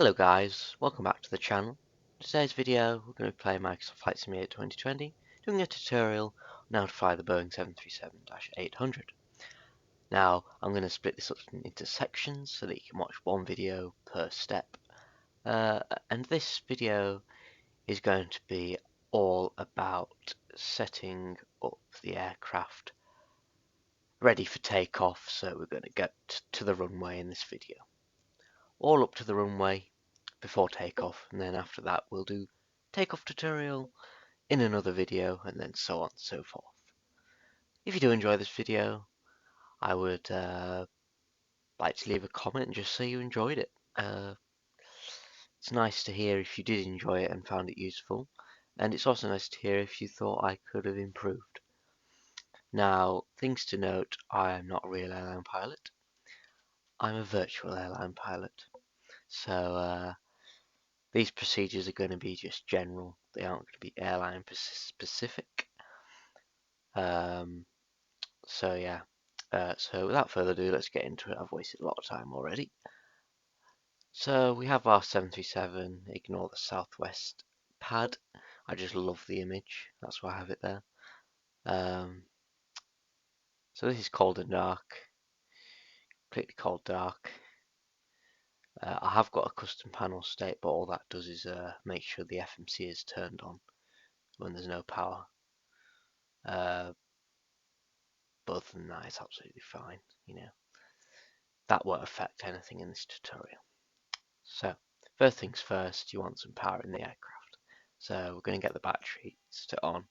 Hello guys, welcome back to the channel. In today's video we're going to be playing Microsoft Flight Simulator 2020, doing a tutorial on how to fly the Boeing 737-800. Now I'm going to split this up into sections so that you can watch one video per step. And this video is going to be all about setting up the aircraft ready for takeoff, so we're going to get to the runway in this video. All up to the runway before takeoff, and then after that we'll do takeoff tutorial in another video, and then so on and so forth. If you do enjoy this video, I would like to leave a comment and just say you enjoyed it. It's nice to hear if you did enjoy it and found it useful, and it's also nice to hear if you thought I could have improved. Now, things to note: I am not a real airline pilot. I'm a virtual airline pilot. So these procedures are going to be just general. They aren't going to be airline specific. So yeah. So without further ado, let's get into it. I've wasted a lot of time already. So we have our 737. Ignore the southwest pad. I just love the image. That's why I have it there. So this is cold and dark. Completely cold dark. I have got a custom panel state, but all that does is make sure the FMC is turned on when there's no power. But other than that, it's absolutely fine. You know, that won't affect anything in this tutorial. So first things first, you want some power in the aircraft. So we're going to get the batteries to on.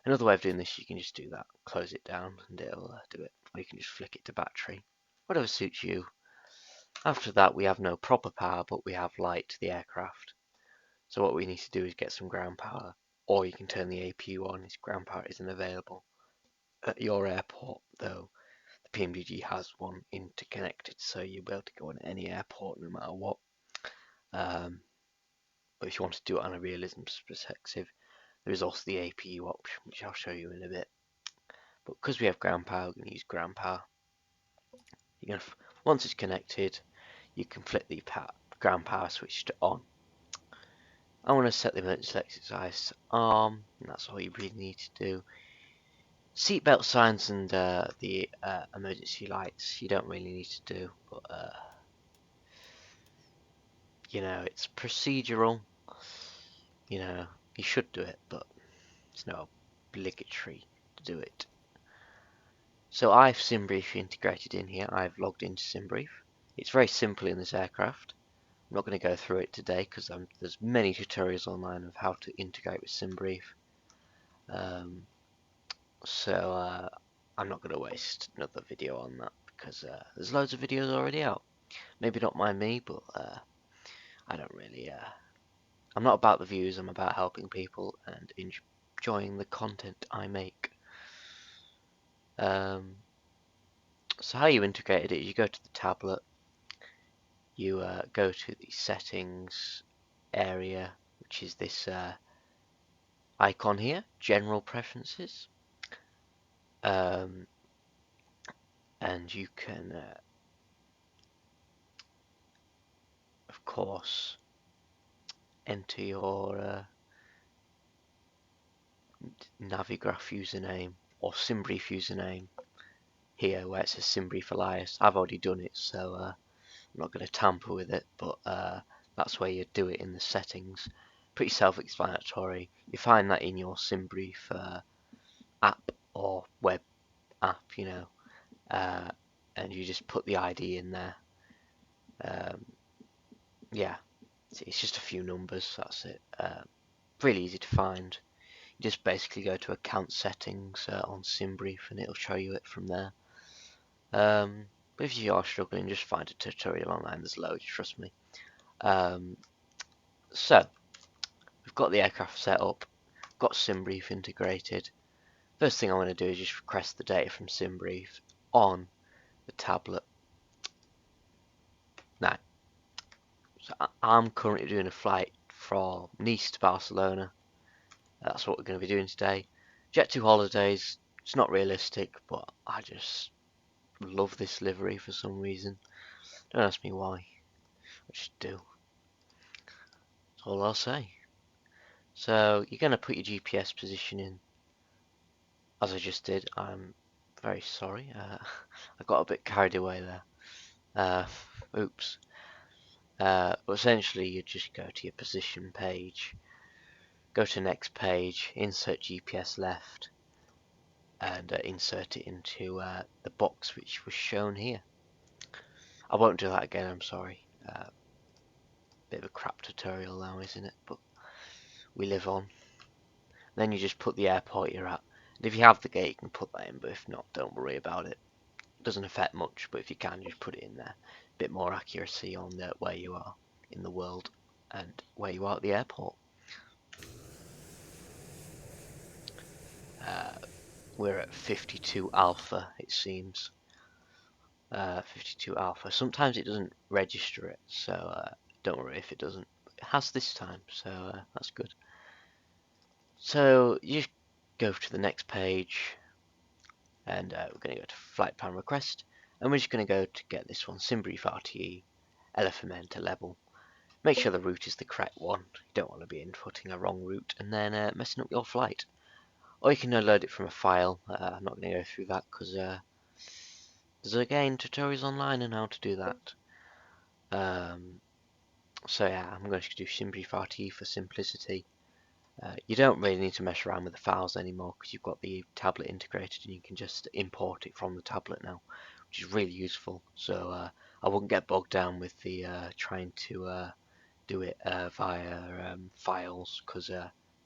Another way of doing this, you can just do that. Close it down and it'll do it. Or you can just flick it to battery. Whatever suits you. After that, we have no proper power, but we have light to the aircraft. So what we need to do is get some ground power. Or you can turn the AP1 if ground power isn't available at your airport, though the PMDG has one interconnected, so you'll be able to go on any airport no matter what. But if you want to do it on a realism perspective, there is also the APU option, which I'll show you in a bit. But because we have ground power, we're going to use ground power. You're going to, once it's connected, you can flip the ground power switch to on. I want to set the emergency exercise to arm, and that's all you really need to do. Seatbelt signs and the emergency lights you don't really need to do, but you know, it's procedural. You know, you should do it, but it's not obligatory to do it. So I've SimBrief integrated in here. I've logged into SimBrief. It's very simple in this aircraft. I'm not going to go through it today because there's many tutorials online of how to integrate with SimBrief. So I'm not going to waste another video on that because there's loads of videos already out. Maybe not by me, but I don't really. I'm not about the views. I'm about helping people and enjoying the content I make. So how you integrate it is you go to the tablet, you go to the settings area, which is this icon here, general preferences, and you can of course enter your Navigraph username or SimBrief username here where it says SimBrief Elias. I've already done it, so I'm not going to tamper with it, but that's where you do it in the settings. Pretty self-explanatory. You find that in your SimBrief app or web app, you know, and you just put the ID in there. Yeah, it's just a few numbers, that's it. Really easy to find. You just basically go to account settings on SimBrief and it'll show you it from there. But if you are struggling, just find a tutorial online. There's loads, trust me. So we've got the aircraft set up, got SimBrief integrated. First thing I want to do is just request the data from SimBrief on the tablet. Now, so I'm currently doing a flight from Nice to Barcelona. That's what we're going to be doing today. Jet2 holidays. It's not realistic, but I just love this livery for some reason. Don't ask me why. I just do. That's all I'll say. So you're going to put your GPS position in, as I just did. I'm very sorry. I got a bit carried away there. Oops. But essentially, you just go to your position page, go to next page, insert GPS left, and insert it into the box which was shown here. I won't do that again, I'm sorry. Bit of a crap tutorial now, isn't it? But we live on. Then you just put the airport you're at. And if you have the gate, you can put that in, but if not, don't worry about it. It doesn't affect much, but if you can, just put it in there. A bit more accuracy on where you are in the world and where you are at the airport. We're at 52 alpha, it seems. 52 alpha. Sometimes it doesn't register it, so don't worry if it doesn't. It has this time, so that's good. So you just go to the next page, and we're going to go to flight plan request, and we're just going to go to get this one, SimBrief RTE LFMN to level. Make sure the route is the correct one. You don't want to be inputting a wrong route and then messing up your flight. Or you can load it from a file. I'm not going to go through that because there's again tutorials online on how to do that. So yeah, I'm going to do SimBrief RTE for simplicity. You don't really need to mess around with the files anymore because you've got the tablet integrated and you can just import it from the tablet now, which is really useful. So I wouldn't get bogged down with the trying to do it via files because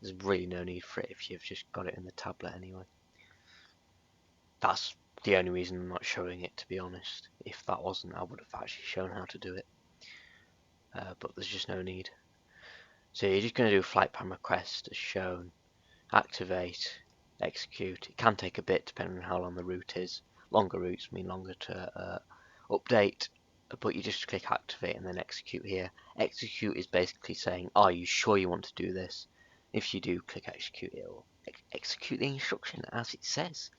there's really no need for it if you've just got it in the tablet anyway. That's the only reason I'm not showing it, to be honest. If that wasn't, I would have actually shown how to do it. But there's just no need. So you're just going to do a flight plan request as shown, activate, execute. It can take a bit depending on how long the route is. Longer routes mean longer to update, but you just click activate and then execute here. Execute is basically saying, are you sure you want to do this? If you do, click execute. It will execute the instruction as it says.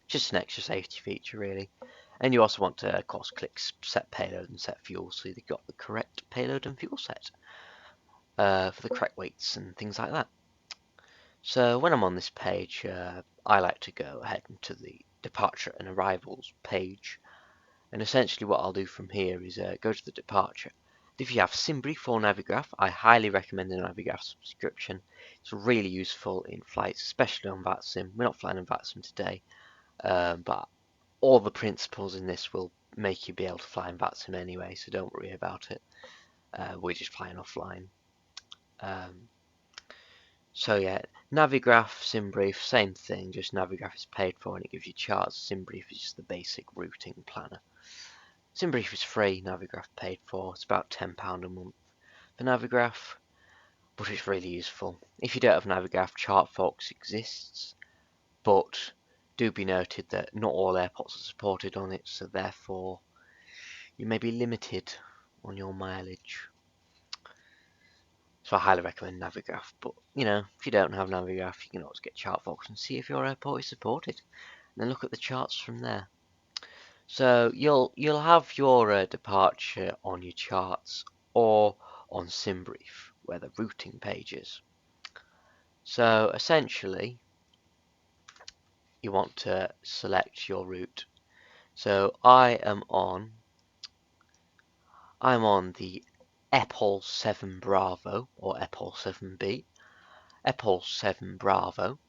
Just an extra safety feature really. And you also want to, of course, click set payload and set fuel so you've got the correct payload and fuel set for the correct weights and things like that. So when I'm on this page, I like to go ahead into the departure and arrivals page. And essentially what I'll do from here is go to the departure. If you have SimBrief or Navigraph, I highly recommend the Navigraph subscription. It's really useful in flights, especially on VATSIM. We're not flying on VATSIM today, but all the principles in this will make you be able to fly in VATSIM anyway, so don't worry about it. We're just flying offline. So yeah, Navigraph, SimBrief, same thing, just Navigraph is paid for and it gives you charts. SimBrief is just the basic routing planner. SimBrief is free, Navigraph paid for. It's about £10 a month for Navigraph, but it's really useful. If you don't have Navigraph, ChartFox exists, but do be noted that not all airports are supported on it, so therefore you may be limited on your mileage. So I highly recommend Navigraph, but you know, if you don't have Navigraph, you can always get ChartFox and see if your airport is supported, and then look at the charts from there. So you'll have your departure on your charts or on SimBrief, where the routing page is. So essentially, you want to select your route. So I'm on the EPOL 7 Bravo or EPOL 7B. EPOL 7 Bravo,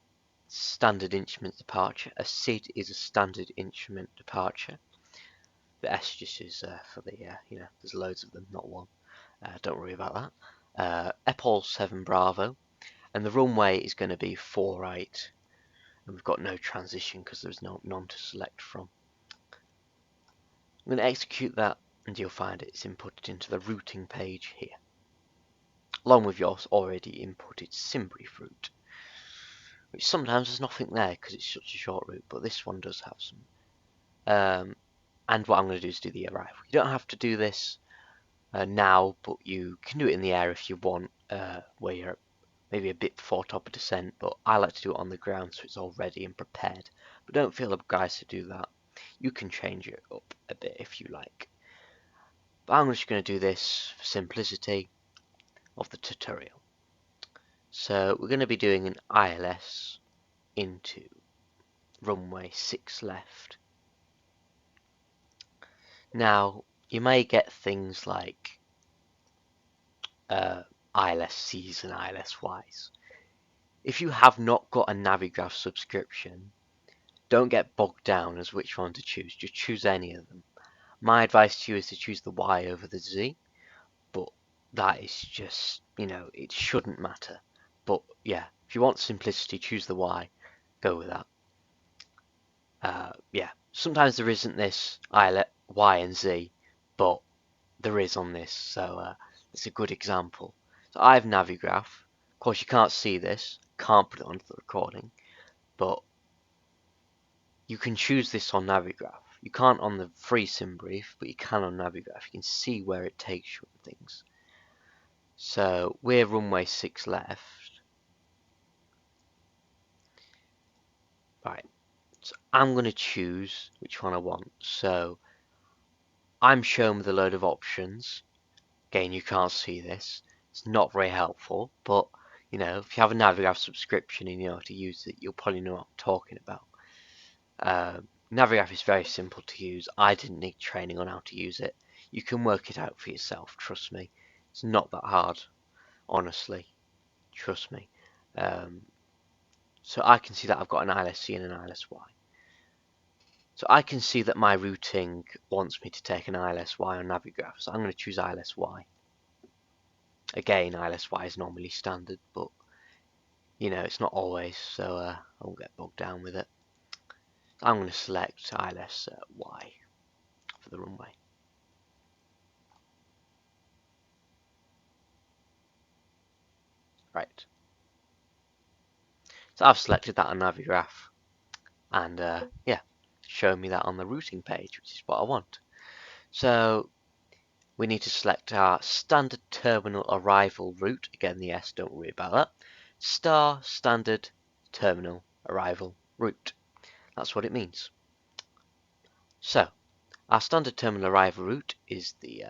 standard instrument departure. A SID is a standard instrument departure. The S just is for the, you know, there's loads of them, not one. Don't worry about that. EPOL 7 Bravo, and the runway is going to be 4 right, and we've got no transition because there's none to select from. I'm going to execute that, and you'll find it's inputted into the routing page here, along with your already inputted SimBrief route, which sometimes there's nothing there because it's such a short route, but this one does have some. And what I'm going to do is do the arrival. You don't have to do this now, but you can do it in the air if you want, where you're maybe a bit before top of descent, but I like to do it on the ground so it's all ready and prepared. But don't feel obliged to do that. You can change it up a bit if you like. But I'm just going to do this for simplicity. of the tutorial. So we're going to be doing an ILS into runway 6 left. Now you may get things like ILS C's and ILS Y's. If you have not got a Navigraph subscription, don't get bogged down as which one to choose. Just choose any of them. My advice to you is to choose the Y over the Z, but that is just, it shouldn't matter. But yeah, if you want simplicity, choose the Y. Go with that. Yeah, sometimes there isn't this Y and Z, but there is on this, so it's a good example. So I have Navigraph. Of course, you can't see this, can't put it onto the recording, but you can choose this on Navigraph. You can't on the free sim brief, but you can on Navigraph. You can see where it takes you and things. So we're runway 6 left. Right. So I'm going to choose which one I want. So I'm shown with a load of options. Again, you can't see this. It's not very helpful, but if you have a Navigraph subscription and you know how to use it, you'll probably know what I'm talking about. Navigraph is very simple to use. I didn't need training on how to use it. You can work it out for yourself, trust me. It's not that hard, honestly. Trust me. So I can see that I've got an ILSC and an ILSY. So I can see that my routing wants me to take an ILSY on Navigraph, so I'm going to choose ILSY. Again, ILSY is normally standard, but it's not always, so I won't get bogged down with it. So I'm going to select ILSY for the runway. Right. So I've selected that on Navigraph, and yeah, show me that on the routing page, which is what I want. So we need to select our standard terminal arrival route. Again, the S, don't worry about that. Star standard terminal arrival route. That's what it means. So our standard terminal arrival route is the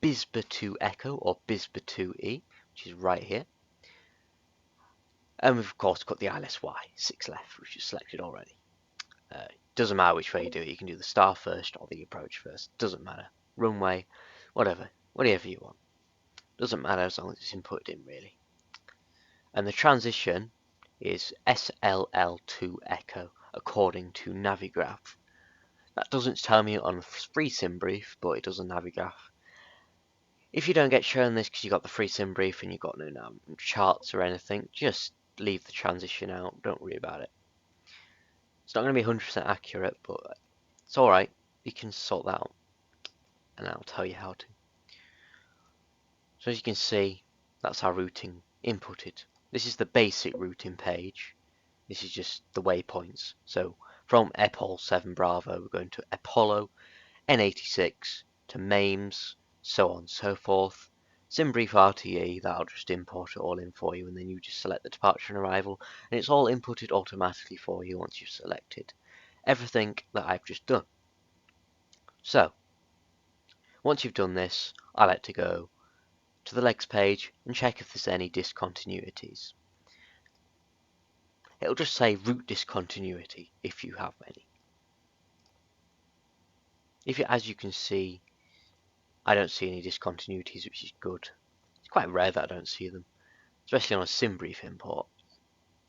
BISBA2 Echo or BISBA2E, which is right here. And we've of course got the ILSY 6 left, which is selected already. Doesn't matter which way you do it. You can do the star first or the approach first. Doesn't matter. Runway, whatever you want. Doesn't matter as long as it's inputted in, really. And the transition is SLL2 Echo according to Navigraph. That doesn't tell me on free sim brief, but it does on Navigraph. If you don't get shown this because you got the free sim brief and you got no charts or anything, just leave the transition out. Don't worry about it. It's not going to be 100% accurate, but it's alright. You can sort that out, and I'll tell you how to. So as you can see, that's our routing inputted. This is the basic routing page. This is just the waypoints. So from Epol 7 Bravo, we're going to Apollo, N86 to MAMES, so on and so forth. SimBrief RTE, that'll just import it all in for you, and then you just select the departure and arrival, and it's all inputted automatically for you once you've selected everything that I've just done. So once you've done this, I like to go to the legs page and check if there's any discontinuities. It'll just say route discontinuity if you have any. As you can see, I don't see any discontinuities, which is good. It's quite rare that I don't see them, especially on a SimBrief import.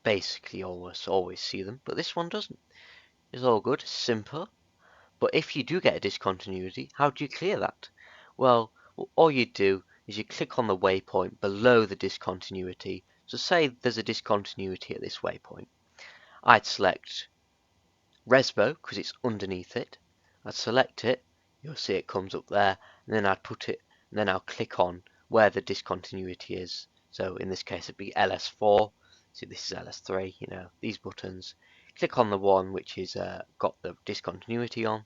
Basically almost always see them, but this one doesn't. It's all good, simple. But if you do get a discontinuity, how do you clear that? Well, all you do is you click on the waypoint below the discontinuity. So say there's a discontinuity at this waypoint. I'd select Resbo because it's underneath it. I'd select it, you'll see it comes up there, and then I'd put it, and then I'll click on where the discontinuity is. So in this case it'd be LS4. See, this is LS3, these buttons. Click on the one which is got the discontinuity on,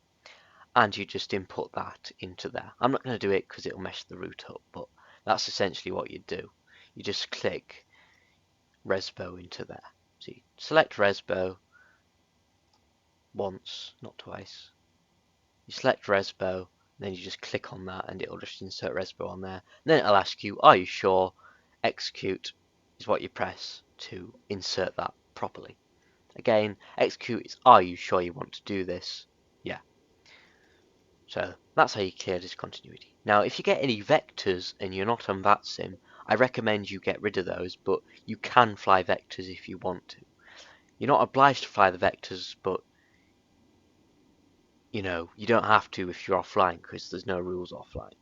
and you just input that into there. I'm not going to do it because it'll mess the route up, but that's essentially what you do. You just click Resbo into there. So you select Resbo once, not twice. You select Resbo, Then you just click on that and it'll just insert Respo on there. And then it'll ask you, are you sure? Execute is what you press to insert that properly. Again, execute is, are you sure you want to do this? Yeah. So that's how you clear discontinuity. Now, if you get any vectors and you're not on VATSIM, I recommend you get rid of those, but you can fly vectors if you want to. You're not obliged to fly the vectors, but you don't have to if you're offline, because there's no rules offline.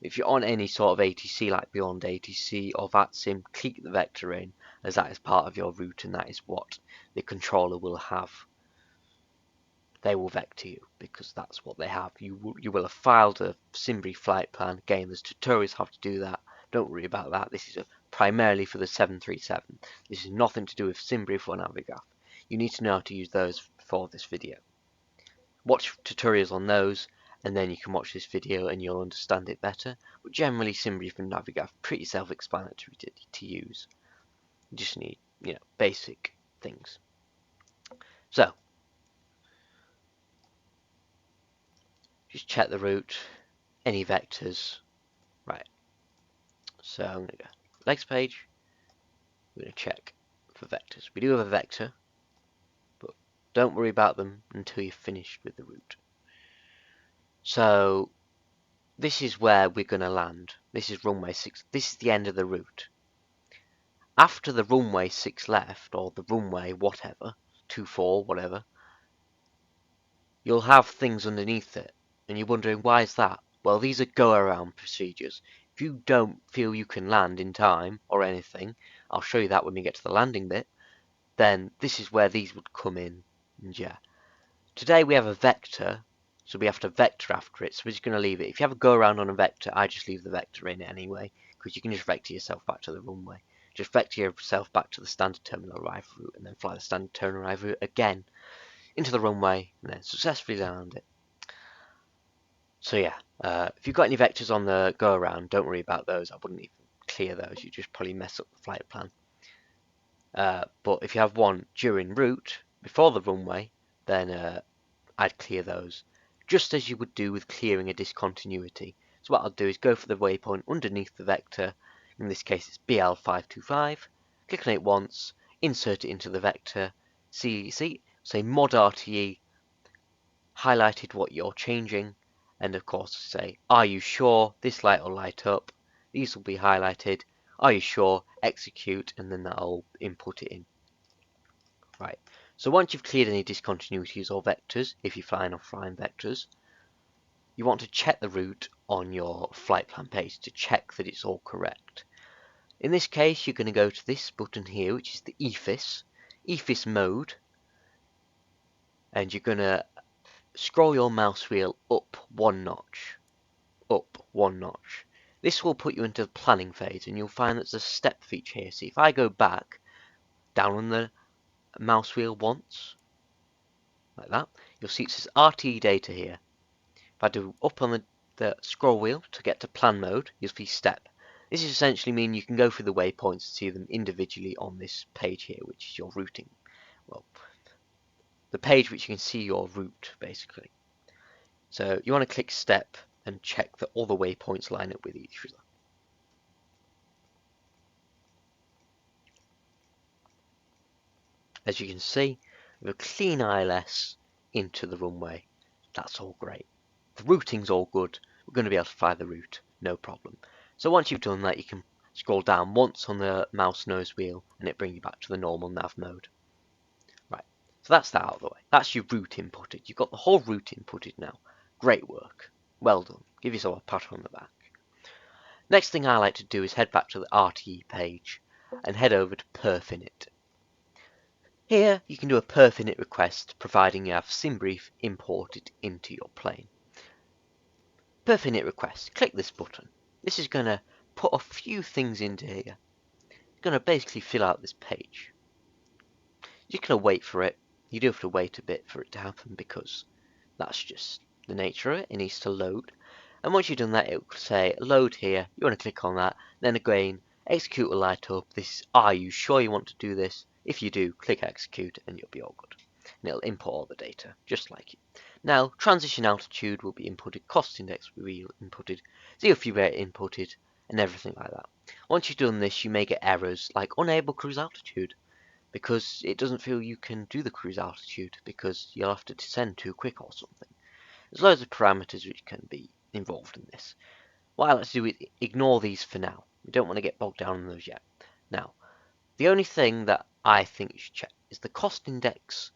If you're on any sort of ATC like Beyond ATC or VATSIM, click the vector in, as that is part of your route and that is what the controller will have. They will vector you because that's what they have. You will have filed a SimBrief flight plan. Again, there's tutorials how to do that. Don't worry about that. This is primarily for the 737. This is nothing to do with SimBrief or Navigraph. You need to know how to use those for this video. Watch tutorials on those, and then you can watch this video and you'll understand it better. But generally, SimBrief and Navigraph pretty self-explanatory to use. You just need, basic things. So, just check the route, any vectors. Right. So I'm going to go legs page. We're going to check for vectors. We do have a vector, but don't worry about them until you've finished with the route. So this is where we're going to land. This is runway 6. This is the end of the route. After the runway 6 left, or the runway whatever, 24, whatever, you'll have things underneath it. And you're wondering, why is that? Well, these are go-around procedures. If you don't feel you can land in time or anything, I'll show you that when we get to the landing bit, then this is where these would come in. And yeah, today we have a vector, so we have to vector after it, so we're just going to leave it. If you have a go-around on a vector, I just leave the vector in anyway, because you can just vector yourself back to the runway. Just vector yourself back to the standard terminal arrival route, and then fly the standard terminal arrival route again into the runway, and then successfully land it. So yeah, if you've got any vectors on the go around, don't worry about those. I wouldn't even clear those. You just probably mess up the flight plan. But if you have one during route before the runway, then I'd clear those, just as you would do with clearing a discontinuity. So what I'll do is go for the waypoint underneath the vector. In this case, it's BL525. Click on it once, insert it into the vector. See, say mod RTE, highlighted what you're changing. And of course say, are you sure? This light will light up. These will be highlighted. Are you sure? Execute, and then that'll input it in. Right. So once you've cleared any discontinuities or vectors, if you're flying offline vectors, you want to check the route on your flight plan page to check that it's all correct. In this case, you're going to go to this button here, which is the EFIS mode, and you're going to scroll your mouse wheel up one notch. This will put you into the planning phase, and you'll find there's a step feature here. See, if I go back down on the mouse wheel once, like that, you'll see it says RTE data here. If I do up on the scroll wheel to get to plan mode, you'll see step. This is essentially mean you can go through the waypoints and see them individually on this page here, which is your routing. Well, the page which you can see your route, basically. So you want to click step and check that all the waypoints line up with each other. As you can see, we have a clean ILS into the runway. That's all great. The routing's all good. We're going to be able to fly the route, no problem. So once you've done that, you can scroll down once on the mouse nose wheel and it brings you back to the normal nav mode. Right, so that's that out of the way. That's your route inputted. You've got the whole route inputted now. Great work. Well done. Give yourself a pat on the back. Next thing I like to do is head back to the RTE page and head over to Perfinit. Here you can do a Perfinit request providing you have SimBrief imported into your plane. Perfinit request. Click this button. This is going to put a few things into here. It's going to basically fill out this page. You're going to wait for it. You do have to wait a bit for it to happen because that's just the nature of it. It needs to load. And once you've done that, it will say load here. You want to click on that. Then again, execute will light up. This is, are you sure you want to do this? If you do, click execute and you'll be all good. And it'll import all the data, just like it. Now, transition altitude will be inputted, cost index will be inputted, zero fuel rate inputted, and everything like that. Once you've done this, you may get errors like unable cruise altitude, because it doesn't feel you can do the cruise altitude because you'll have to descend too quick or something. There's loads of parameters which can be involved in this. What I like to do is ignore these for now. We don't want to get bogged down in those yet. Now, the only thing that I think you should check is the cost index.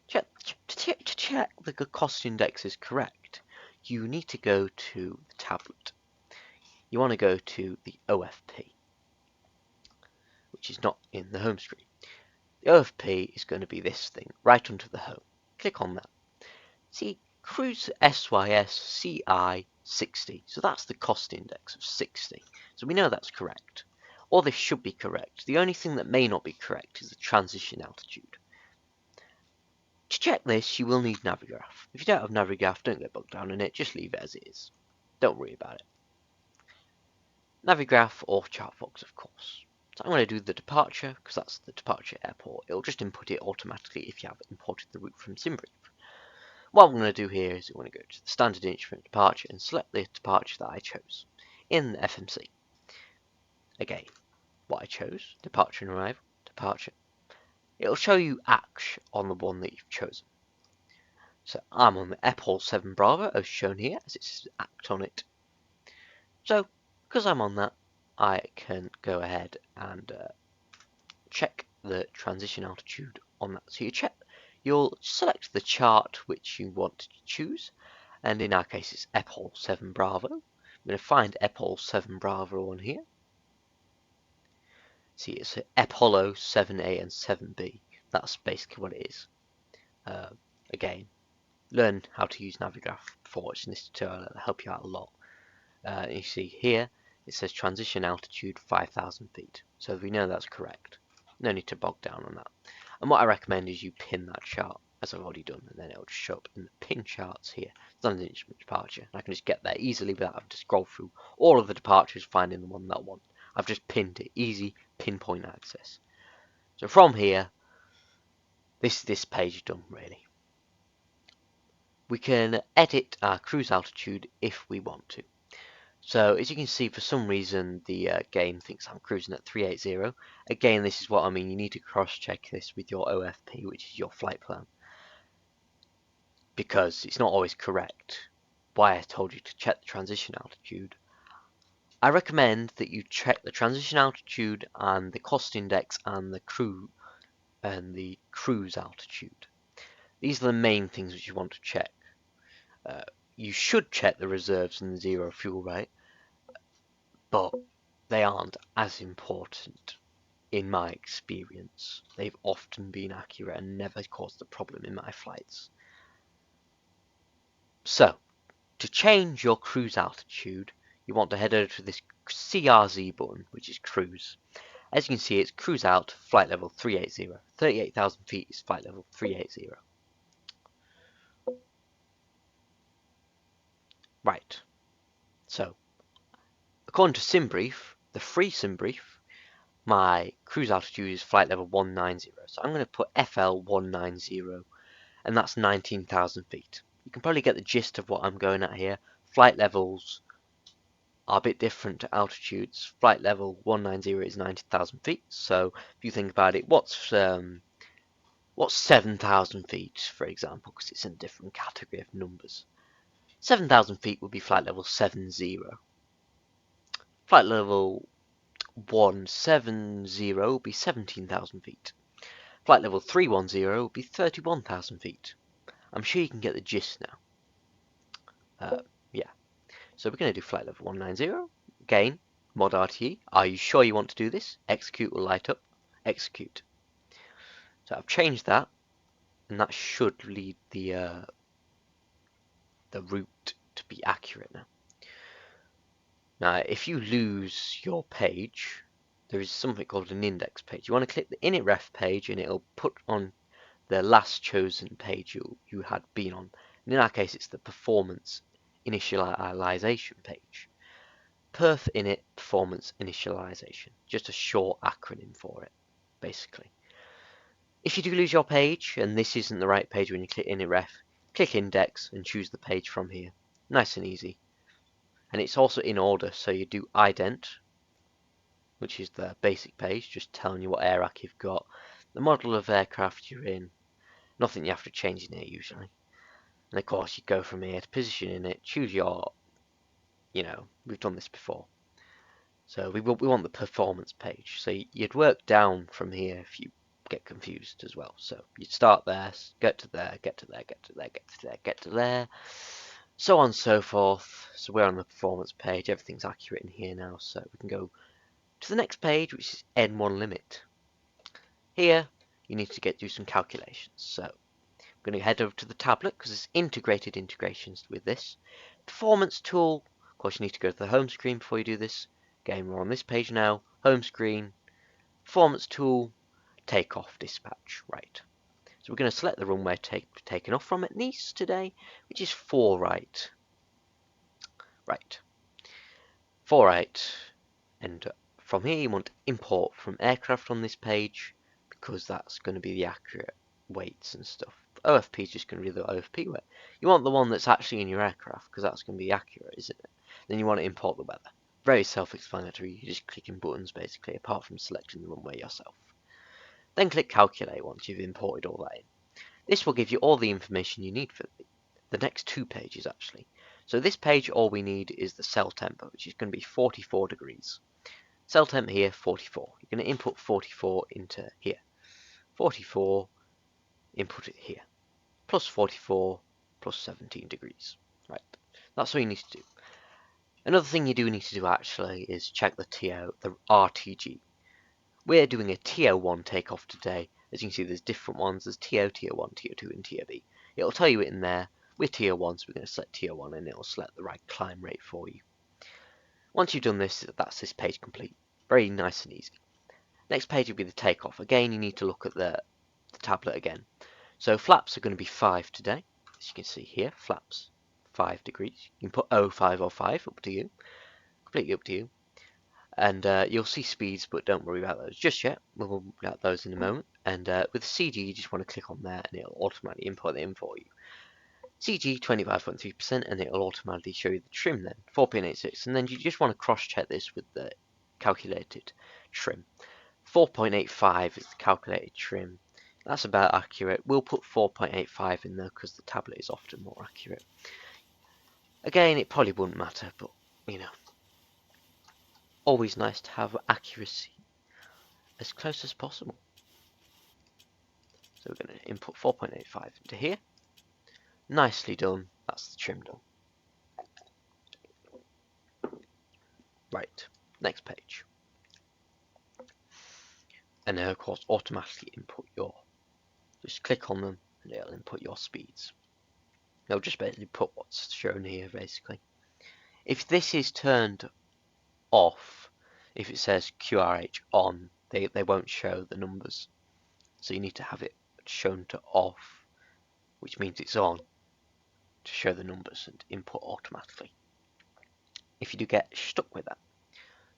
To check the cost index is correct, you need to go to the tablet. You want to go to the OFP, which is not in the home screen. The OFP is going to be this thing, right under the home. Click on that. See, Cruise SYS CI 60. So that's the cost index of 60. So we know that's correct. Or this should be correct. The only thing that may not be correct is the transition altitude. To check this, you will need Navigraph. If you don't have Navigraph, don't get bogged down in it. Just leave it as it is. Don't worry about it. Navigraph or Chartfox, of course. So I'm going to do the departure, because that's the departure airport. It'll just input it automatically if you have imported the route from SimBrief. What I'm going to do here is I'm going to go to the standard instrument departure and select the departure that I chose in the FMC. Again, what I chose, departure and arrival, departure. It'll show you ACT on the one that you've chosen. So I'm on the EP1 7 Bravo as shown here, as it says ACT on it. So, because I'm on that, I can go ahead and check the transition altitude on that. So you'll select the chart which you want to choose, and in our case it's EP1 7 Bravo. I'm going to find EP1 7 Bravo on here. See, it's Apollo 7A and 7B. That's basically what it is. Again, learn how to use Navigraph before watching this tutorial. It'll help you out a lot. You see here, it says transition altitude 5,000 feet. So we know that's correct. No need to bog down on that. And what I recommend is you pin that chart, as I've already done, and then it'll just show up in the pin charts here. Standard instrument departure. And I can just get there easily without having to scroll through all of the departures, finding the one that I want. I've just pinned it. Easy pinpoint access. So from here, this page is done really. We can edit our cruise altitude if we want to. So as you can see, for some reason the game thinks I'm cruising at 380. Again, this is what I mean. You need to cross-check this with your OFP, which is your flight plan, because it's not always correct. Why I told you to check the transition altitude. I recommend that you check the transition altitude and the cost index and the cruise altitude. These are the main things which you want to check. You should check the reserves and the zero fuel rate, but they aren't as important in my experience. They've often been accurate and never caused a problem in my flights. So, to change your cruise altitude, you want to head over to this CRZ button, which is cruise. As you can see, it's cruise out, flight level 380. 38,000 feet is flight level 380. Right. So, according to SimBrief, the free SimBrief, my cruise altitude is flight level 190. So I'm going to put FL 190, and that's 19,000 feet. You can probably get the gist of what I'm going at here. Flight levels are a bit different to altitudes. Flight level 190 is 90,000 feet. So if you think about it, what's 7,000 feet, for example, because it's in a different category of numbers. 7,000 feet would be flight level 70. Flight level 170 would be 17,000 feet. Flight level 310 would be 31,000 feet. I'm sure you can get the gist now. Yeah. So we're going to do flight level 190. Again, mod RTE. Are you sure you want to do this? Execute will light up. Execute. So I've changed that, and that should lead the route to be accurate now. Now, if you lose your page, there is something called an index page. You want to click the init.ref page, and it'll put on the last chosen page you had been on. And in our case, it's the performance initialization page. Perf init performance initialization. Just a short acronym for it, basically. If you do lose your page, and this isn't the right page when you click init.ref, click index and choose the page from here. Nice and easy. And it's also in order, so you do ident, which is the basic page, just telling you what air rack you've got, the model of aircraft you're in, nothing you have to change in here usually. And of course you go from here to position in it, choose your, we've done this before. So we want the performance page. So you'd work down from here if you get confused as well. So you'd start there, get to there, get to there, get to there, get to there, get to there, so on and so forth. So we're on the performance page. Everything's accurate in here now. So we can go to the next page, which is N1 limit. Here you need to do some calculations. So I'm going to head over to the tablet because there's integrated integrations with this. Performance tool. Of course, you need to go to the home screen before you do this. Again, we're on this page now. Home screen, performance tool, takeoff dispatch. Right. So we're going to select the runway taken off from at Nice today, which is 4 right. Right. 4 right. And from here you want to import from aircraft on this page because that's going to be the accurate weights and stuff. OFP is just going to be the OFP weight. You want the one that's actually in your aircraft because that's going to be accurate, isn't it? Then you want to import the weather. Very self-explanatory, you're just clicking buttons basically, apart from selecting the runway yourself. Then click calculate once you've imported all that in. This will give you all the information you need for the next 2 pages actually. So this page, all we need is the cell temp, which is going to be 44 degrees. Cell temp here, 44. You're going to input 44 into here. 44, input it here. Plus 44, plus 17 degrees. Right, that's what you need to do. Another thing you do need to do actually is check the the RTG. We're doing a TO1 takeoff today. As you can see, there's different ones. There's TO, TO1, TO2, and TOB. It'll tell you it in there. We're TO1, so we're going to select TO1, and it'll select the right climb rate for you. Once you've done this, that's this page complete. Very nice and easy. Next page will be the takeoff. Again, you need to look at the tablet again. So flaps are going to be 5 today. As you can see here, flaps 5 degrees. You can put 05 or 5, up to you. Completely up to you. And you'll see speeds, but don't worry about those just yet. We'll worry about those in a moment. And with CG, you just want to click on there, and it'll automatically import it in for you. CG 25.3%, and it'll automatically show you the trim then, 4.86. And then you just want to cross-check this with the calculated trim. 4.85 is the calculated trim. That's about accurate. We'll put 4.85 in there because the tablet is often more accurate. Again, it probably wouldn't matter, but always nice to have accuracy as close as possible. So we're going to input 4.85 into here. Nicely done. That's the trim done. Right, next page. And then of course automatically input just click on them and it'll input your speeds. It'll just basically put what's shown here basically. If this is turned off, if it says QRH on, they won't show the numbers. So you need to have it shown to off, which means it's on, to show the numbers and input automatically. If you do get stuck with that.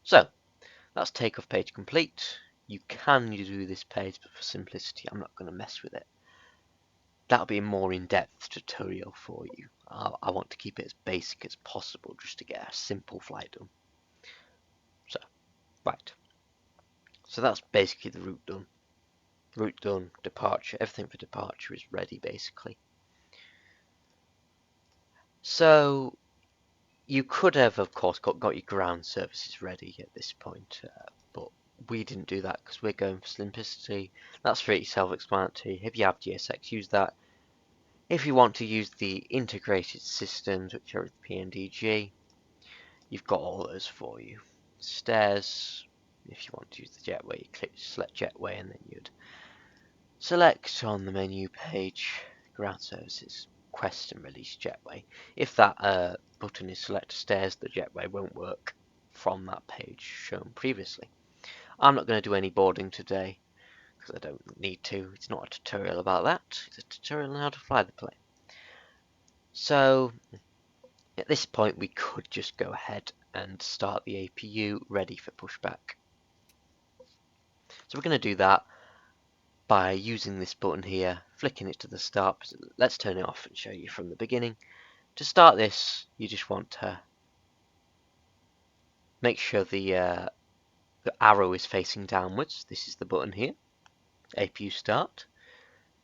So that's takeoff page complete. You can do this page, but for simplicity I'm not going to mess with it. That'll be a more in-depth tutorial for you. I want to keep it as basic as possible just to get a simple flight done. So, right. So that's basically the route done. Route done, departure, everything for departure is ready basically. So you could have, of course, got your ground services ready at this point, but we didn't do that because we're going for simplicity. That's pretty self-explanatory. If you have GSX, use that. If you want to use the integrated systems, which are with PMDG, you've got all those for you. Stairs, if you want to use the jetway, you select jetway and then you'd select on the menu page ground services, quest and release jetway. If that button is select stairs, the jetway won't work from that page shown previously. I'm not going to do any boarding today because I don't need to. It's not a tutorial about that. It's a tutorial on how to fly the plane. So at this point we could just go ahead and start the APU ready for pushback. So we're going to do that. by using this button here, flicking it to the start. Let's turn it off and show you from the beginning. To start this, you just want to make sure the arrow is facing downwards. This is the button here, APU start.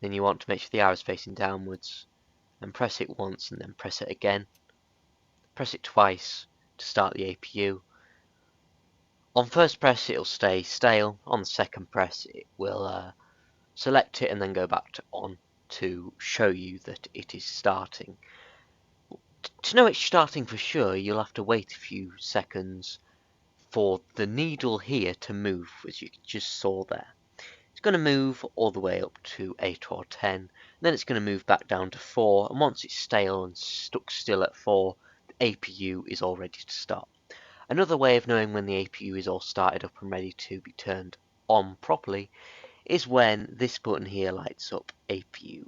Then you want to make sure the arrow is facing downwards and press it once and then press it again. Press it twice to start the APU. On first press it'll stay stale. On the second press it will select it and then go back to on to show you that it is starting. To know it's starting for sure, you'll have to wait a few seconds for the needle here to move, as you just saw there. It's going to move all the way up to 8 or 10, and then it's going to move back down to 4, and once it's stale and stuck still at 4, the APU is all ready to start. Another way of knowing when the APU is all started up and ready to be turned on properly is when this button here lights up, APU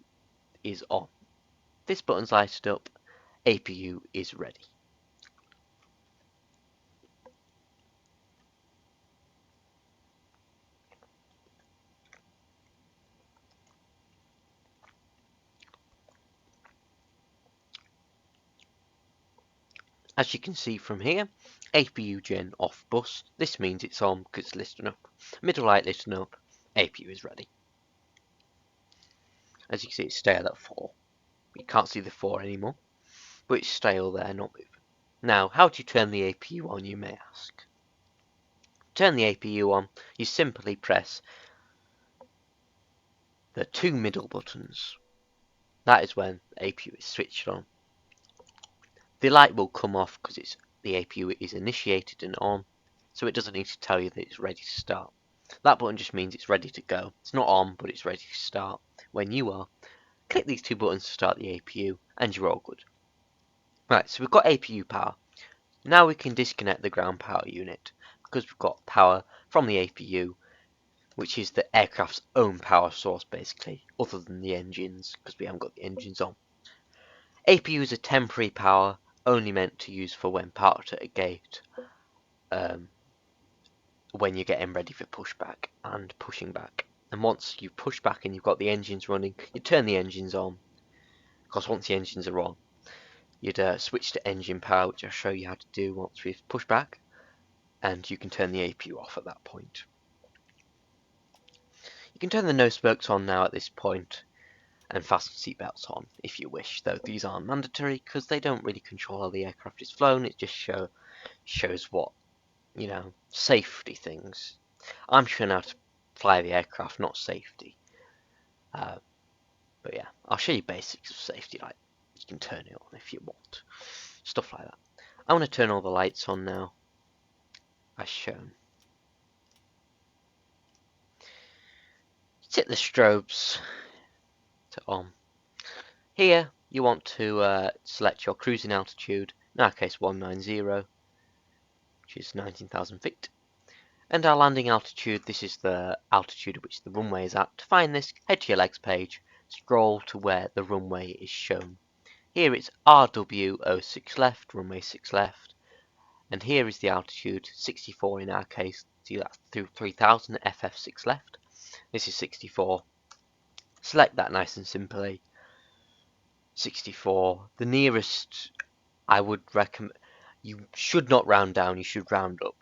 is on. This button's lighted up, APU is ready. As you can see from here, APU gen off bus. This means it's on because it's listing up. Middle light listing up, APU is ready. As you can see, it's stale at 4. You can't see the 4 anymore, but it's stale there, not moving. Now, how do you turn the APU on, you may ask? Turn the APU on, you simply press the 2 middle buttons. That is when the APU is switched on. The light will come off because the APU is initiated and on, so it doesn't need to tell you that it's ready to start. That button just means it's ready to go. It's not on, but it's ready to start. When you are, click these 2 buttons to start the APU, and you're all good. Right, so we've got APU power. Now we can disconnect the ground power unit, because we've got power from the APU, which is the aircraft's own power source basically, other than the engines, because we haven't got the engines on. APU is a temporary power, only meant to use for when parked at a gate, when you're getting ready for pushback and pushing back. And once you push back and you've got the engines running, you turn the engines on, because once the engines are on, you'd switch to engine power, which I'll show you how to do once we've pushed back, and you can turn the APU off at that point. You can turn the nose spokes on now at this point, and fasten seatbelts on if you wish, though these aren't mandatory because they don't really control how the aircraft is flown. It just shows what, safety things. I'm showing how to fly the aircraft, not safety. But yeah, I'll show you basics of safety, like you can turn it on if you want, stuff like that. I'm going to turn all the lights on now, as shown. Set the strobes to on. Here you want to select your cruising altitude, in our case 190, which is 19,000 feet. And our landing altitude, this is the altitude at which the runway is at. To find this, head to your legs page, scroll to where the runway is shown. Here it's RW06 left, runway 6 left. And here is the altitude, 64 in our case, see that's through 3000, FF6 left. This is 64. Select that nice and simply. 64. The nearest, I would recommend, you should not round down, you should round up.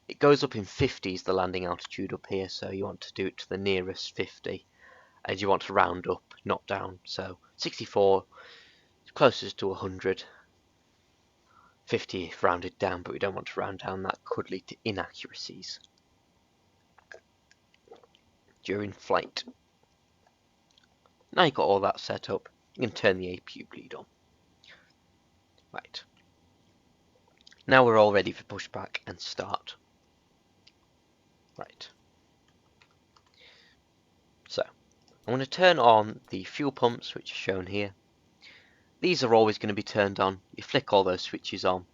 It goes up in 50s, the landing altitude up here, so you want to do it to the nearest 50. And you want to round up, not down. So 64 is closest to 100. 50 if rounded down, but we don't want to round down, that could lead to inaccuracies during flight. Now you've got all that set up, you can turn the APU bleed on. Right. Now we're all ready for pushback and start. Right. So, I'm going to turn on the fuel pumps, which are shown here. These are always going to be turned on. You flick all those switches on.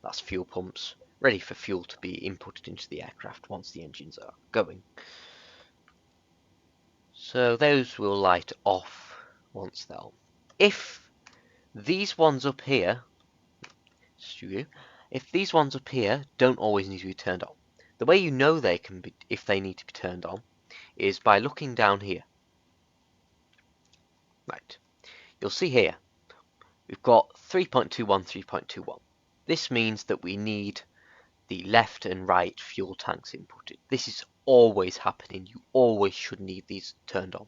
That's fuel pumps, ready for fuel to be inputted into the aircraft once the engines are going. So those will light off once they're on. If these ones up here, don't always need to be turned on. The way you know they can be, if they need to be turned on, is by looking down here. Right, you'll see here we've got 3.21, 3.21. This means that we need the left and right fuel tanks inputted. This is always happening. You always should need these turned on.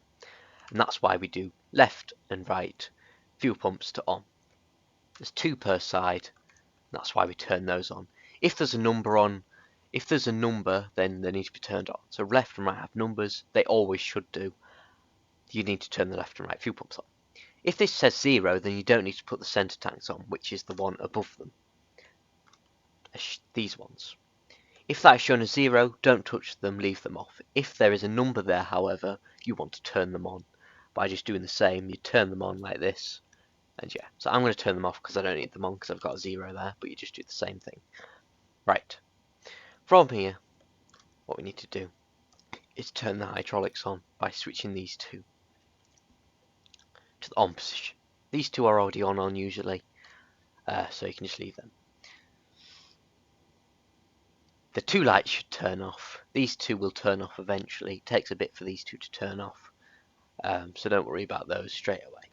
And that's why we do left and right fuel pumps to on. There's 2 per side. That's why we turn those on. If there's a number on, then they need to be turned on. So left and right have numbers. They always should do. You need to turn the left and right fuel pumps on. If this says 0, then you don't need to put the center tanks on, which is the one above them. These ones. If that is shown as 0, don't touch them, leave them off. If there is a number there, however, you want to turn them on. By just doing the same, you turn them on like this. And yeah, so I'm going to turn them off because I don't need them on because I've got a 0 there, but you just do the same thing. Right. From here, what we need to do is turn the hydraulics on by switching these 2 to the on position. These 2 are already on usually, so you can just leave them. The 2 lights should turn off. These 2 will turn off eventually. It takes a bit for these 2 to turn off, so don't worry about those straight away.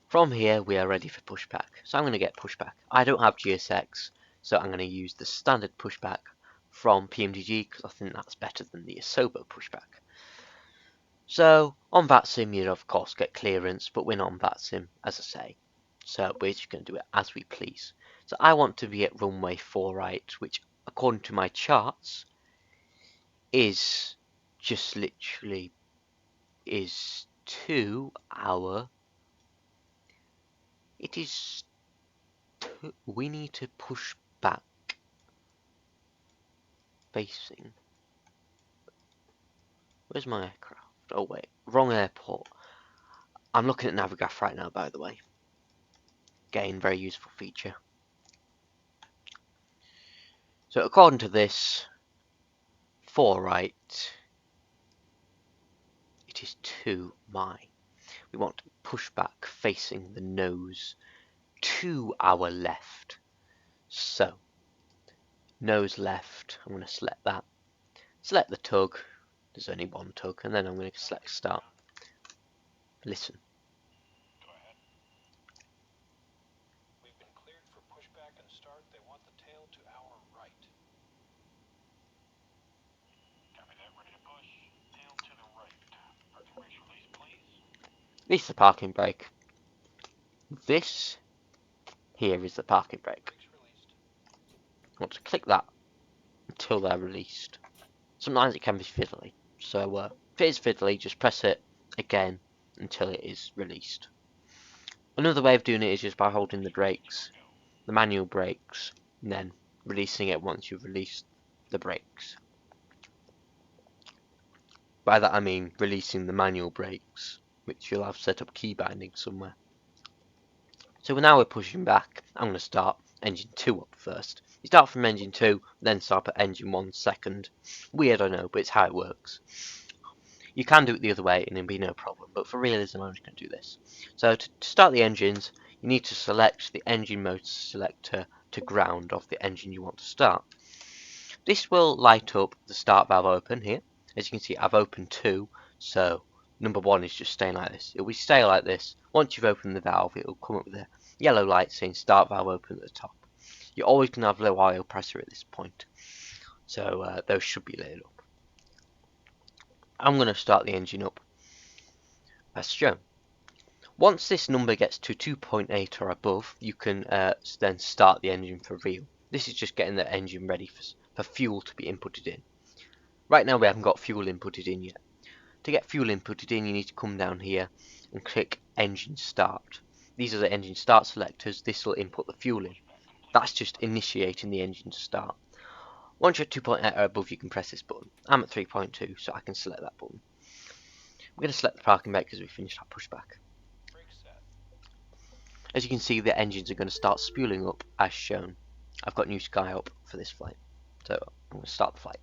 From here we are ready for pushback, so I'm going to get pushback. I don't have GSX, so I'm going to use the standard pushback from PMDG because I think that's better than the Asobo pushback. So on VATSIM you of course get clearance, but we're not on VATSIM as I say, so we're just going to do it as we please. So I want to be at runway 4 right, which according to my charts is just literally is 2 hour. It is we need to push back facing. Where's my aircraft? Oh wait, wrong airport. I'm looking at Navigraph right now, by the way. Again, very useful feature. So according to this, 4 right, it is 2 my. We want to push back facing the nose to our left. So, nose left, I'm going to select that. Select the tug, there's only one tug, and then I'm going to select start. Listen. Go ahead. We've been cleared for pushback and start. They want the tail to our right. Copy that, ready to push. Tail to the right. Parking brakes release, please. This is the parking brake. This here is the parking brake. Brakes released. I want to click that until they're released. Sometimes it can be fiddly, so if it is fiddly, just press it again until it is released. Another way of doing it is just by holding the brakes, the manual brakes, and then releasing it once you've released the brakes. By that I mean releasing the manual brakes, which you'll have set up key binding somewhere. So now we're pushing back. I'm going to start engine 2 up first. You start from engine 2, then start at engine 1 second. Weird, I know, but it's how it works. You can do it the other way and it'll be no problem, but for realism I'm just going to do this. So to start the engines, you need to select the engine motor selector to ground of the engine you want to start. This will light up the start valve open here. As you can see, I've opened 2, so number 1 is just staying like this. It will stay like this. Once you've opened the valve, it will come up with a yellow light saying start valve open at the top. You're always going to have low oil pressure at this point, so those should be lit up. I'm going to start the engine up as shown. Once this number gets to 2.8 or above, you can then start the engine for real. This is just getting the engine ready for fuel to be inputted in. Right now we haven't got fuel inputted in yet. To get fuel inputted in, you need to come down here and click engine start. These are the engine start selectors. This will input the fuel in. That's just initiating the engine to start. Once you're at 2.8 or above, you can press this button. I'm at 3.2, so I can select that button. I'm going to select the parking brake because we finished our pushback. As you can see, the engines are going to start spooling up as shown. I've got New Sky up for this flight, so I'm going to start the flight.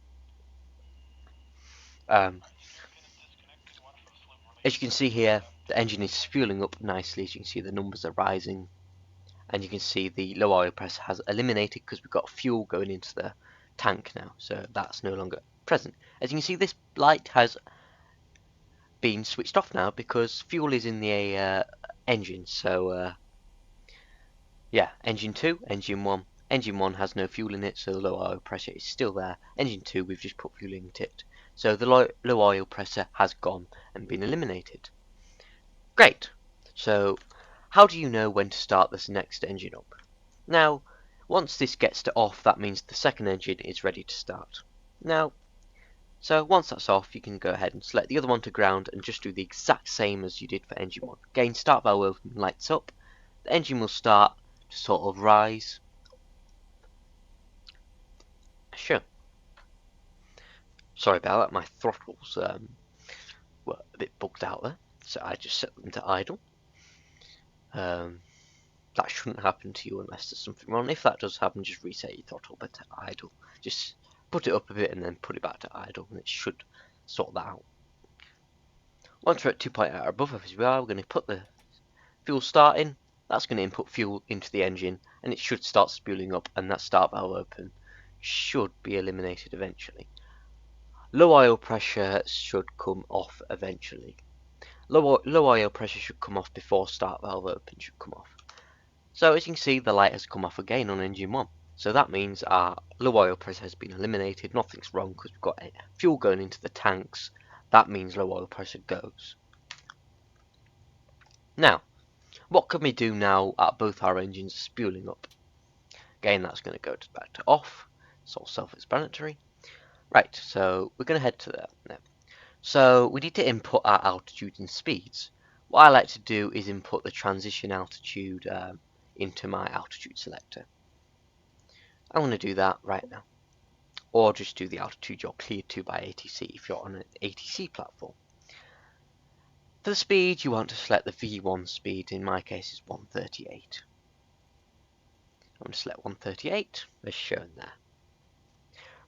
As you can see here, the engine is spooling up nicely. As you can see, the numbers are rising, and you can see the low oil pressure has eliminated because we've got fuel going into the tank now, so that's no longer present. As you can see, this light has been switched off now because fuel is in the engine. So yeah, engine 2, engine 1. Engine 1 has no fuel in it, so the low oil pressure is still there. Engine 2, we've just put fuel in it. So the low oil pressure has gone and been eliminated. Great. So how do you know when to start this next engine up? Now, once this gets to off, that means the second engine is ready to start. Now, so once that's off, you can go ahead and select the other one to ground and just do the exact same as you did for engine 1. Again, start valve open, lights up. The engine will start to sort of rise. Sure. Sorry about that, my throttles were a bit bugged out there, so I just set them to idle. That shouldn't happen to you unless there's something wrong. If that does happen, just reset your throttle back to idle. Just put it up a bit and then put it back to idle, and it should sort that out. Once we're at 2.8 or above, as we are, we're going to put the fuel start in. That's going to input fuel into the engine, and it should start spooling up, and that start valve open should be eliminated eventually. Low oil pressure should come off eventually. Low oil pressure should come off before start valve open should come off. So as you can see, the light has come off again on engine 1. So that means our low oil pressure has been eliminated. Nothing's wrong because we've got fuel going into the tanks. That means low oil pressure goes. Now, what can we do now at both our engines are spooling up? Again, that's going to go back to off. It's all self-explanatory. Right, so we're going to head to there now. So we need to input our altitude and speeds. What I like to do is input the transition altitude into my altitude selector. I'm going to do that right now. Or just do the altitude you're cleared to by ATC if you're on an ATC platform. For the speed, you want to select the V1 speed. In my case, it's 138. I'm going to select 138, as shown there.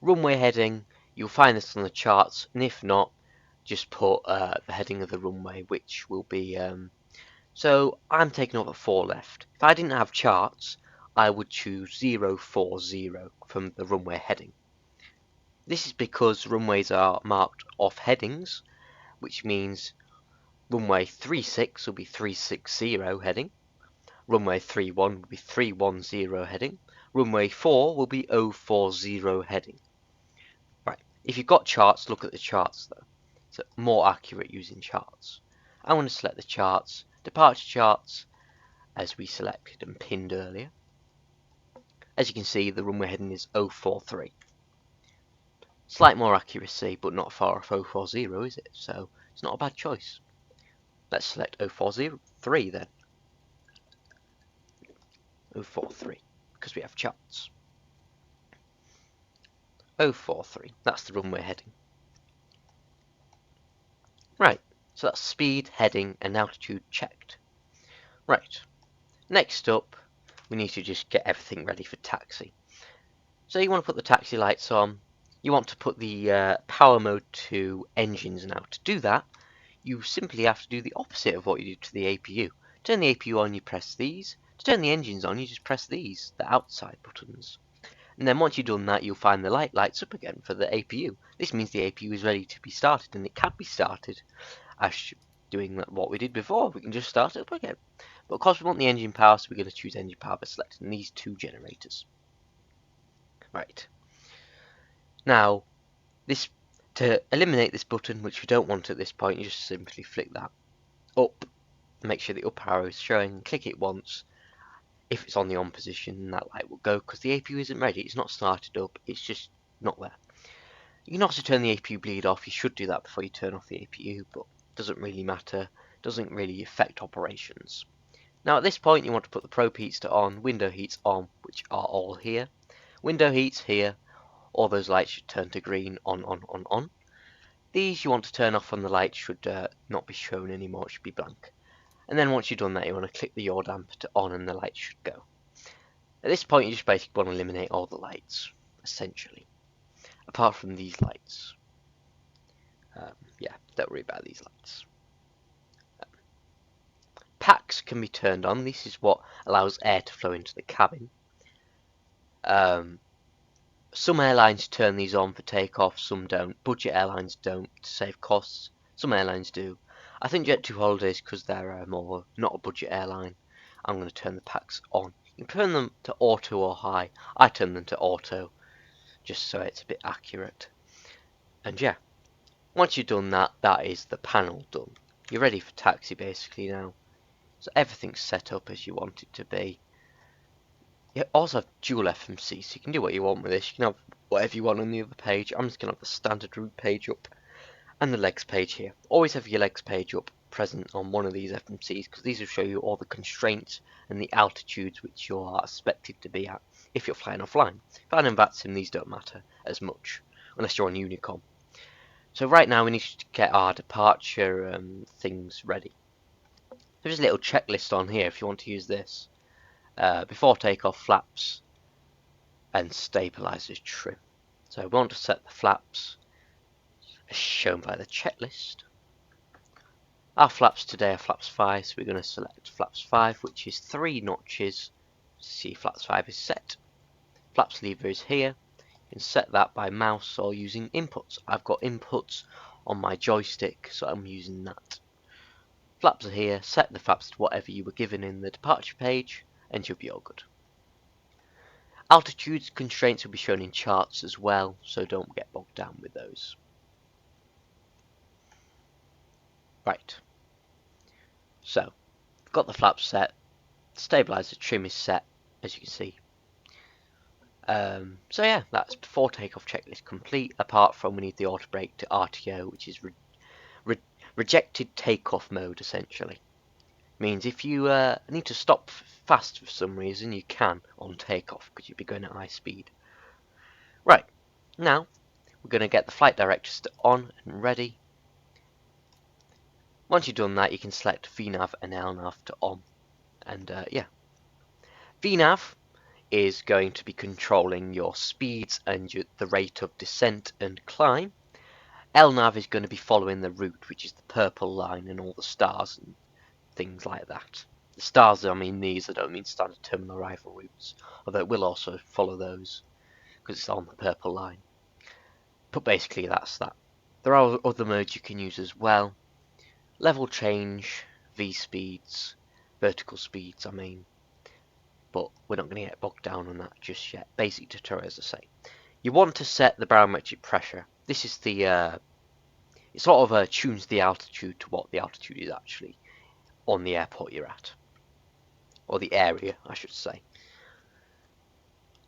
Runway heading, you'll find this on the charts, and if not, just put the heading of the runway, which will be... so I'm taking off at 4 left. If I didn't have charts, I would choose 040 from the runway heading. This is because runways are marked off headings, which means runway 36 will be 360 heading, runway 31 will be 310 heading, runway 4 will be 040 heading. Right, if you've got charts, look at the charts though. It's more accurate using charts. I want to select the charts, departure charts, as we selected and pinned earlier. As you can see, the runway heading is 043. Slight more accuracy, but not far off 040, is it? So it's not a bad choice. Let's select 043 then. 043, because we have charts. 043, that's the runway heading. Right, so that's speed, heading, and altitude checked. Right, next up, we need to just get everything ready for taxi. So you want to put the taxi lights on. You want to put the power mode to engines now. To do that, you simply have to do the opposite of what you did to the APU. To turn the APU on, you press these. To turn the engines on, you just press these, the outside buttons. And then once you've done that, you'll find the light lights up again for the APU. This means the APU is ready to be started, and it can be started as doing what we did before. We can just start it up again. But of course, we want the engine power, so we're going to choose engine power by selecting these 2 generators. Right. Now, to eliminate this button, which we don't want at this point, you just simply flick that up. Make sure the up arrow is showing. Click it once. If it's on the on position, that light will go because the APU isn't ready. It's not started up. It's just not there. You can also turn the APU bleed off. You should do that before you turn off the APU, but it doesn't really matter. It doesn't really affect operations. Now at this point, you want to put the probe heats to on, window heats on, which are all here. Window heats here. All those lights should turn to green, on. These you want to turn off when the light should not be shown anymore. It should be blank. And then once you've done that, you want to click the yaw damper to on and the light should go. At this point, you just basically want to eliminate all the lights, essentially. Apart from these lights. Yeah, don't worry about these lights. Packs can be turned on. This is what allows air to flow into the cabin. Some airlines turn these on for takeoff, some don't. Budget airlines don't to save costs. Some airlines do. I think Jet2 Holidays, because they're more not a budget airline, I'm going to turn the packs on. You can turn them to auto or high. I turn them to auto, just so it's a bit accurate. And yeah, once you've done that, that is the panel done. You're ready for taxi basically now. So everything's set up as you want it to be. You also have dual FMC, so you can do what you want with this. You can have whatever you want on the other page. I'm just going to have the standard route page up and the legs page here. Always have your legs page up present on one of these FMCs, because these will show you all the constraints and the altitudes which you are expected to be at if you're flying offline. Flying in VATSIM, these don't matter as much unless you're on Unicom. So right now we need to get our departure things ready. There's a little checklist on here if you want to use this. Before takeoff, flaps and stabilizers trim. So we want to set the flaps as shown by the checklist. Our flaps today are flaps 5, so we're going to select flaps 5, which is 3 notches. See, flaps 5 is set. Flaps lever is here. You can set that by mouse or using inputs. I've got inputs on my joystick, so I'm using that. Flaps are here. Set the flaps to whatever you were given in the departure page, and you'll be all good. Altitude constraints will be shown in charts as well, so don't get bogged down with those. Right. So, got the flaps set. Stabilizer trim is set, as you can see. So yeah, that's before takeoff checklist complete, apart from we need the auto brake to RTO, which is rejected takeoff mode essentially. Means if you need to stop fast for some reason, you can on takeoff because you'll be going at high speed. Right, now we're going to get the flight directors on and ready. Once you've done that, you can select VNAV and LNAV to on. And yeah, VNAV is going to be controlling your speeds and the rate of descent and climb. LNAV is going to be following the route, which is the purple line and all the stars and things like that. The stars, I mean these, I don't mean standard terminal arrival routes, although it will also follow those because it's on the purple line. But basically that's that. There are other modes you can use as well. Level change, V speeds, vertical speeds I mean. But we're not going to get bogged down on that just yet. Basic tutorial, as I say. You want to set the barometric pressure. This is the, it sort of tunes the altitude to what the altitude is actually on the airport you're at. Or the area, I should say.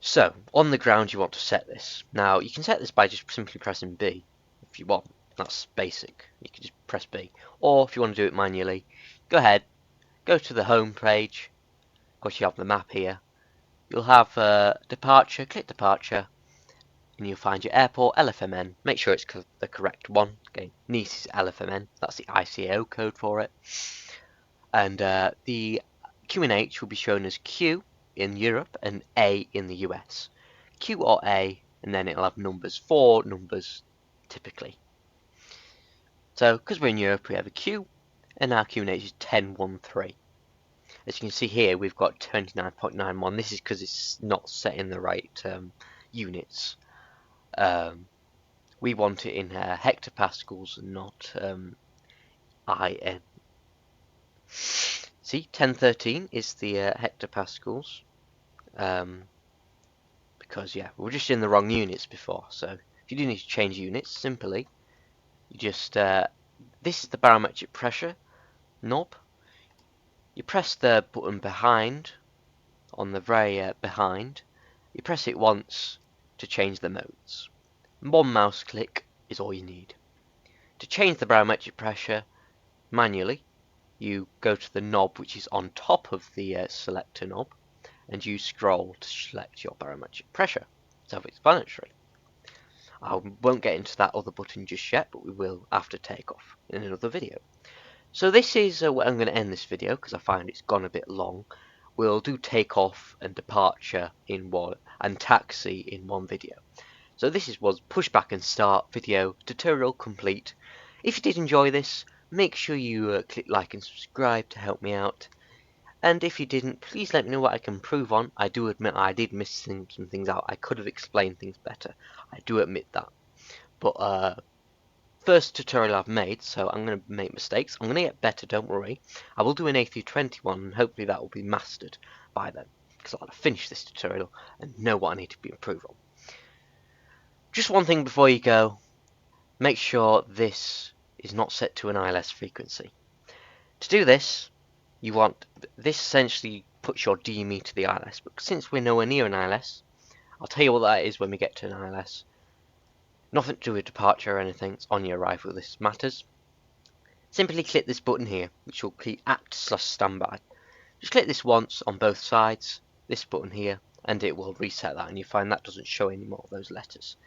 So, on the ground you want to set this. Now, you can set this by just simply pressing B, if you want. That's basic. You can just press B. Or, if you want to do it manually, go ahead, go to the home page. Of course, you have the map here. You'll have departure, click departure, and you'll find your airport, LFMN. Make sure it's the correct one. Again, Nice is LFMN. That's the ICAO code for it. And the QNH will be shown as Q in Europe and A in the US. Q or A, and then it'll have numbers, 4 numbers typically. So, because we're in Europe, we have a Q, and our QNH is 1013. As you can see here, we've got 29.91. This is because it's not set in the right units. We want it in hectopascals, not IN. See, 1013 is the hectopascals. Because, yeah, we were just in the wrong units before. So, if you do need to change units, simply, you just, this is the barometric pressure knob. You press the button behind, on the very behind. You press it once to change the modes. One mouse click is all you need. To change the barometric pressure manually, you go to the knob which is on top of the selector knob, and you scroll to select your barometric pressure. Self-explanatory. I won't get into that other button just yet, but we will after takeoff in another video. So this is where I'm going to end this video because I find it's gone a bit long. We'll do takeoff and departure in one and taxi in one video. So this was pushback and start video tutorial complete. If you did enjoy this, make sure you click like and subscribe to help me out. And if you didn't, please let me know what I can improve on. I do admit I did miss some things out. I could have explained things better. I do admit that. But first tutorial I've made, so I'm going to make mistakes. I'm going to get better, don't worry. I will do an A320 one, and hopefully that will be mastered by then, because I'll have finished this tutorial and know what I need to be improved on. Just one thing before you go, make sure this is not set to an ILS frequency. To do this, you want this essentially puts your DME to the ILS, but since we're nowhere near an ILS, I'll tell you what that is when we get to an ILS. Nothing to do with departure or anything, it's on your arrival this matters. Simply click this button here, which will be apt/standby. Just click this once on both sides, this button here, and it will reset that, and you find that doesn't show any more of those letters.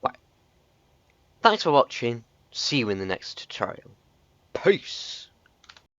Right. Thanks for watching, see you in the next tutorial. Peace!